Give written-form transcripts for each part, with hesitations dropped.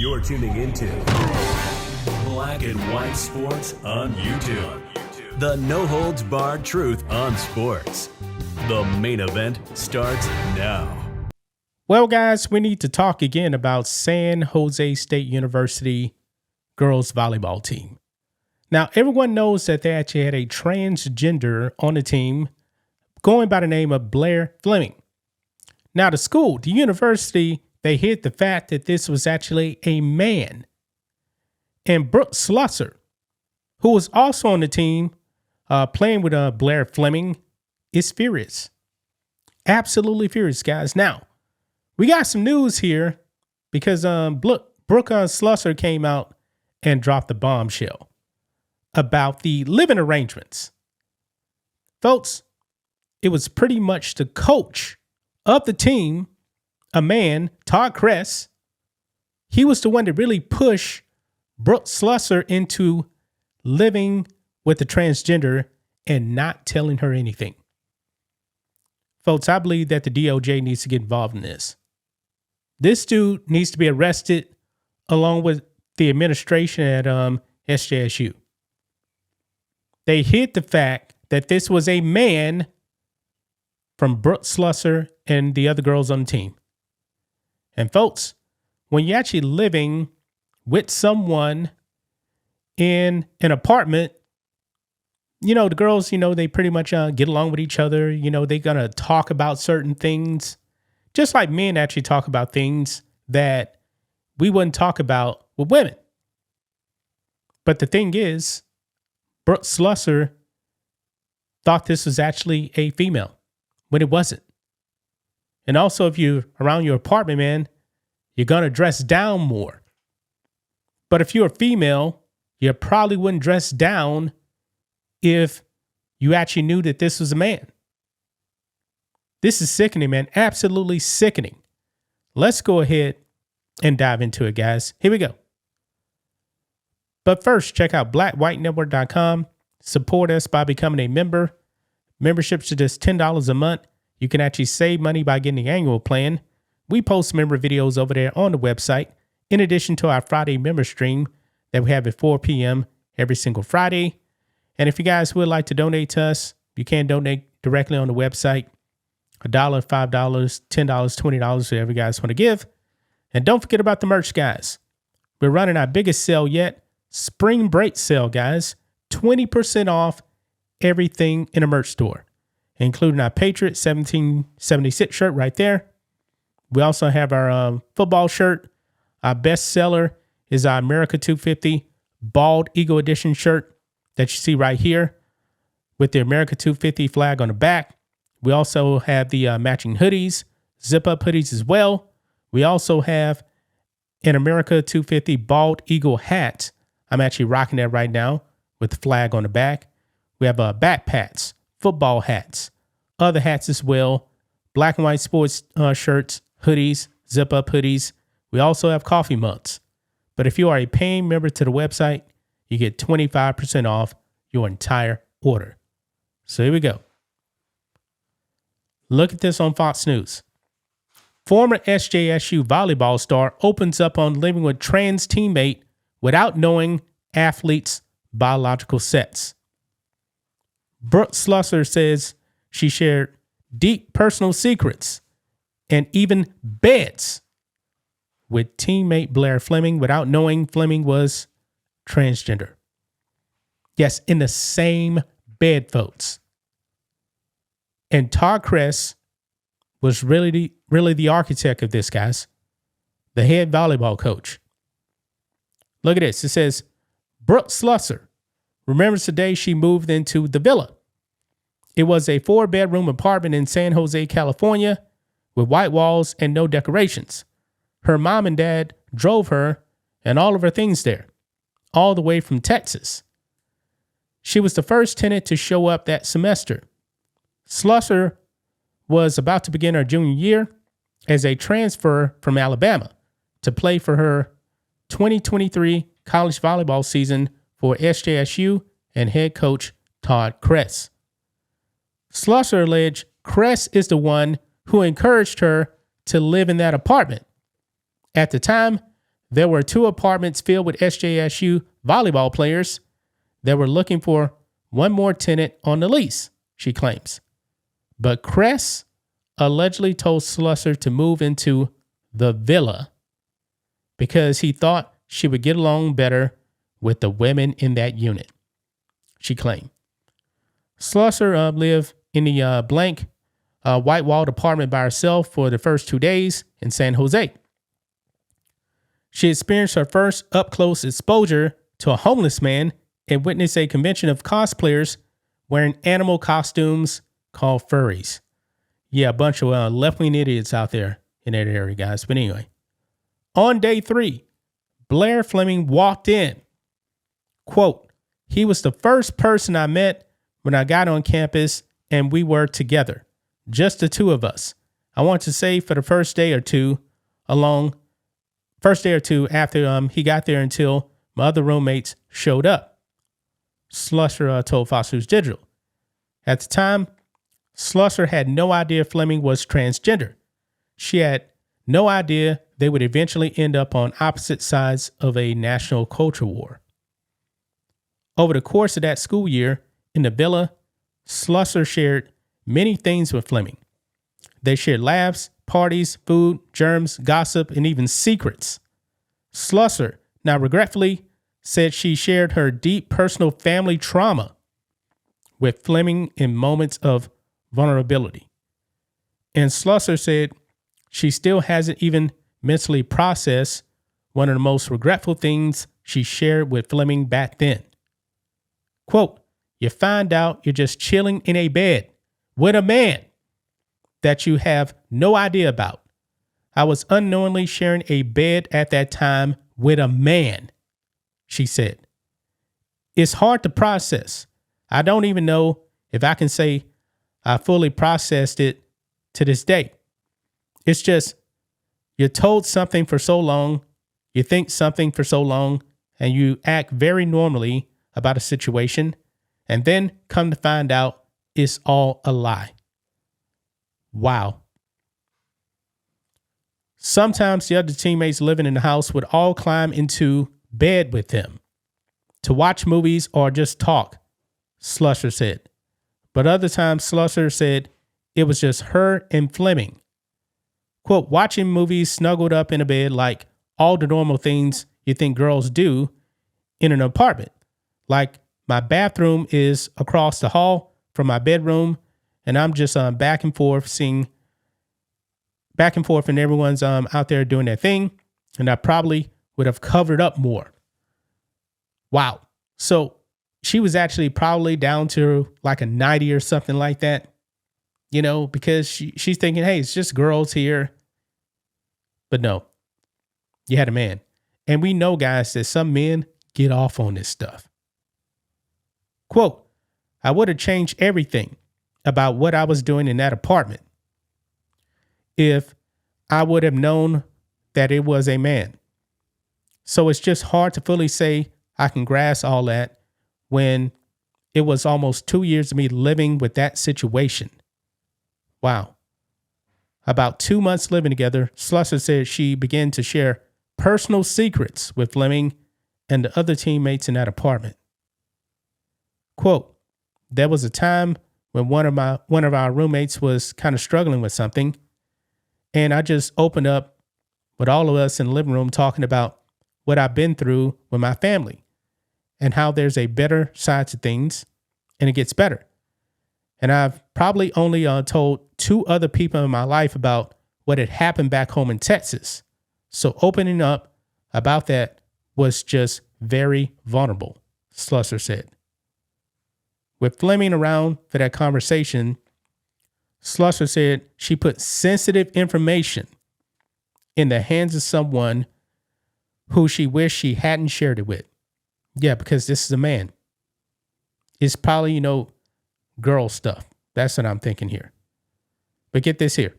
You're tuning into Black and White Sports on YouTube. The no-holds-barred truth on sports. The main event starts now. Well, guys, we need to talk again about San Jose State University girls volleyball team. Now, everyone knows that they actually had a transgender on the team going by the name of Blair Fleming. Now, the university, they hid the fact that this was actually a man. And Brooke Slusser, who was also on the team playing with Blair Fleming, is furious. Absolutely furious, guys. Now, we got some news here because Brooke Slusser came out and dropped the bombshell about the living arrangements. Folks, it was pretty much the coach of the team, a man, Todd Kress. He was the one that really pushed Brooke Slusser into living with the transgender and not telling her anything. Folks, I believe that the DOJ needs to get involved in this. This dude needs to be arrested along with the administration at SJSU. They hid the fact that this was a man from Brooke Slusser and the other girls on the team. And folks, when you're actually living with someone in an apartment, the girls, they pretty much get along with each other. They're going to talk about certain things, just like men actually talk about things that we wouldn't talk about with women. But the thing is, Brooke Slusser thought this was actually a female when it wasn't. And also, if you're around your apartment, man, you're going to dress down more. But if you're a female, you probably wouldn't dress down if you actually knew that this was a man. This is sickening, man. Absolutely sickening. Let's go ahead and dive into it, guys. Here we go. But first, check out blackwhitenetwork.com. Support us by becoming a member. Memberships are just $10 a month. You can actually save money by getting the annual plan. We post member videos over there on the website, in addition to our Friday member stream that we have at 4 p.m. every single Friday. And if you guys would like to donate to us, you can donate directly on the website. $1, $5, $10, $20, whatever you guys want to give. And don't forget about the merch, guys. We're running our biggest sale yet, spring break sale, guys. 20% off everything in a merch store, including our Patriot 1776 shirt right there. We also have our football shirt. Our best seller is our America 250 Bald Eagle Edition shirt that you see right here with the America 250 flag on the back. We also have the matching hoodies, zip-up hoodies as well. We also have an America 250 Bald Eagle hat. I'm actually rocking that right now with the flag on the back. We have backpacks, football hats, other hats as well, black and white sports shirts, hoodies, zip-up hoodies. We also have coffee mugs. But if you are a paying member to the website, you get 25% off your entire order. So here we go. Look at this on Fox News. Former SJSU volleyball star opens up on living with trans teammate without knowing athlete's biological sex. Brooke Slusser says she shared deep personal secrets and even beds with teammate Blair Fleming without knowing Fleming was transgender. Yes, in the same bed, folks. And Todd Kress was really the architect of this, guys. The head volleyball coach. Look at this. It says, Brooke Slusser remembers the day she moved into the villa. It was a 4-bedroom apartment in San Jose, California, with white walls and no decorations. Her mom and dad drove her and all of her things there, all the way from Texas. She was the first tenant to show up that semester. Slusser was about to begin her junior year as a transfer from Alabama to play for her 2023 college volleyball season for SJSU and head coach Todd Kress. Slusser alleged Kress is the one who encouraged her to live in that apartment. At the time, There were 2 apartments filled with SJSU volleyball players that were looking for one more tenant on the lease, she claims. But Kress allegedly told Slusser to move into the villa because he thought she would get along better with the women in that unit, she claimed. Slusser lived in the blank white-walled apartment by herself for the first 2 days in San Jose. She experienced her first up-close exposure to a homeless man and witnessed a convention of cosplayers wearing animal costumes called furries. Yeah, a bunch of left-wing idiots out there in that area, guys. But anyway, on day 3, Blair Fleming walked in. Quote, he was the first person I met when I got on campus and we were together, just the 2 of us. I want to say for the first day or two after he got there until my other roommates showed up, Slusser told Fox News Digital. At the time, Slusser had no idea Fleming was transgender. She had no idea they would eventually end up on opposite sides of a national culture war. Over the course of that school year in the villa, Slusser shared many things with Fleming. They shared laughs, parties, food, germs, gossip, and even secrets. Slusser, now regretfully, said she shared her deep personal family trauma with Fleming in moments of vulnerability. And Slusser said she still hasn't even mentally processed one of the most regretful things she shared with Fleming back then. Quote, you find out you're just chilling in a bed with a man that you have no idea about. I was unknowingly sharing a bed at that time with a man, she said. It's hard to process. I don't even know if I can say I fully processed it to this day. It's just you're told something for so long, you think something for so long, and you act very normally about a situation, and then come to find out it's all a lie. Wow. Sometimes the other teammates living in the house would all climb into bed with him to watch movies or just talk, Slusser said. But other times, Slusser said it was just her and Fleming. Quote, watching movies snuggled up in a bed like all the normal things you think girls do in an apartment. Like my bathroom is across the hall from my bedroom, and I'm just back and forth and everyone's out there doing their thing, and I probably would have covered up more. Wow. So she was actually probably down to like a 90 or something like that, you know, because she's thinking, hey, it's just girls here. But no, you had a man. And we know, guys, that some men get off on this stuff. Quote, I would have changed everything about what I was doing in that apartment if I would have known that it was a man. So it's just hard to fully say I can grasp all that when it was almost 2 years of me living with that situation. Wow. About 2 months living together, Slusser said she began to share personal secrets with Fleming and the other teammates in that apartment. Quote, there was a time when one of our roommates was kind of struggling with something, and I just opened up with all of us in the living room talking about what I've been through with my family and how there's a better side to things and it gets better. And I've probably only told 2 other people in my life about what had happened back home in Texas. So opening up about that was just very vulnerable, Slusser said. With Fleming around for that conversation, Slusser said she put sensitive information in the hands of someone who she wished she hadn't shared it with. Yeah, because this is a man. It's probably, girl stuff. That's what I'm thinking here. But get this here.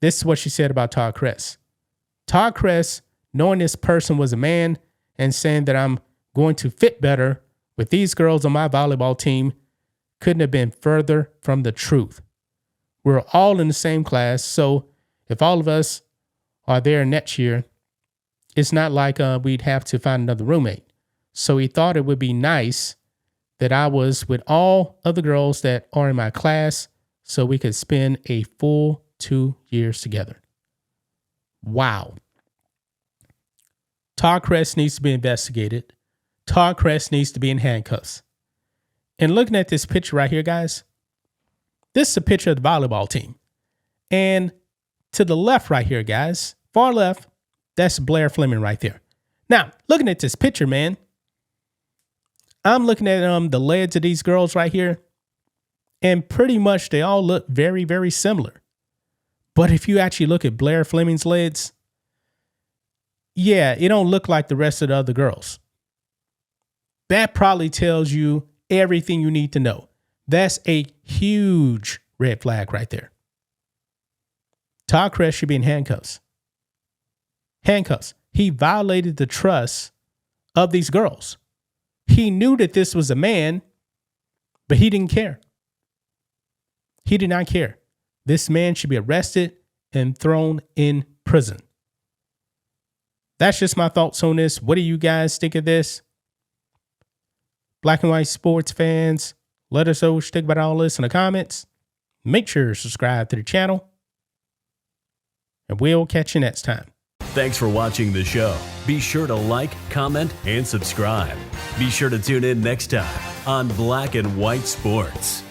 This is what she said about Todd Kress. Todd Kress, knowing this person was a man and saying that I'm going to fit better with these girls on my volleyball team, couldn't have been further from the truth. We're all in the same class, so if all of us are there next year, it's not like we'd have to find another roommate. So he thought it would be nice that I was with all of the girls that are in my class so we could spend a full 2 years together. Wow. Todd Crest needs to be investigated. Todd Crest needs to be in handcuffs. And looking at this picture right here, guys, this is a picture of the volleyball team. And to the left right here, guys, far left, that's Blair Fleming right there. Now, looking at this picture, man, I'm looking at the legs of these girls right here, and pretty much they all look very, very similar. But if you actually look at Blair Fleming's legs, yeah, it don't look like the rest of the other girls. That probably tells you everything you need to know. That's a huge red flag right there. Todd Crest should be in handcuffs. Handcuffs. He violated the trust of these girls. He knew that this was a man, but he didn't care. He did not care. This man should be arrested and thrown in prison. That's just my thoughts on this. What do you guys think of this? Black and white sports fans, let us know what you think about all this in the comments. Make sure to subscribe to the channel. And we'll catch you next time. Thanks for watching the show. Be sure to like, comment, and subscribe. Be sure to tune in next time on Black and White Sports.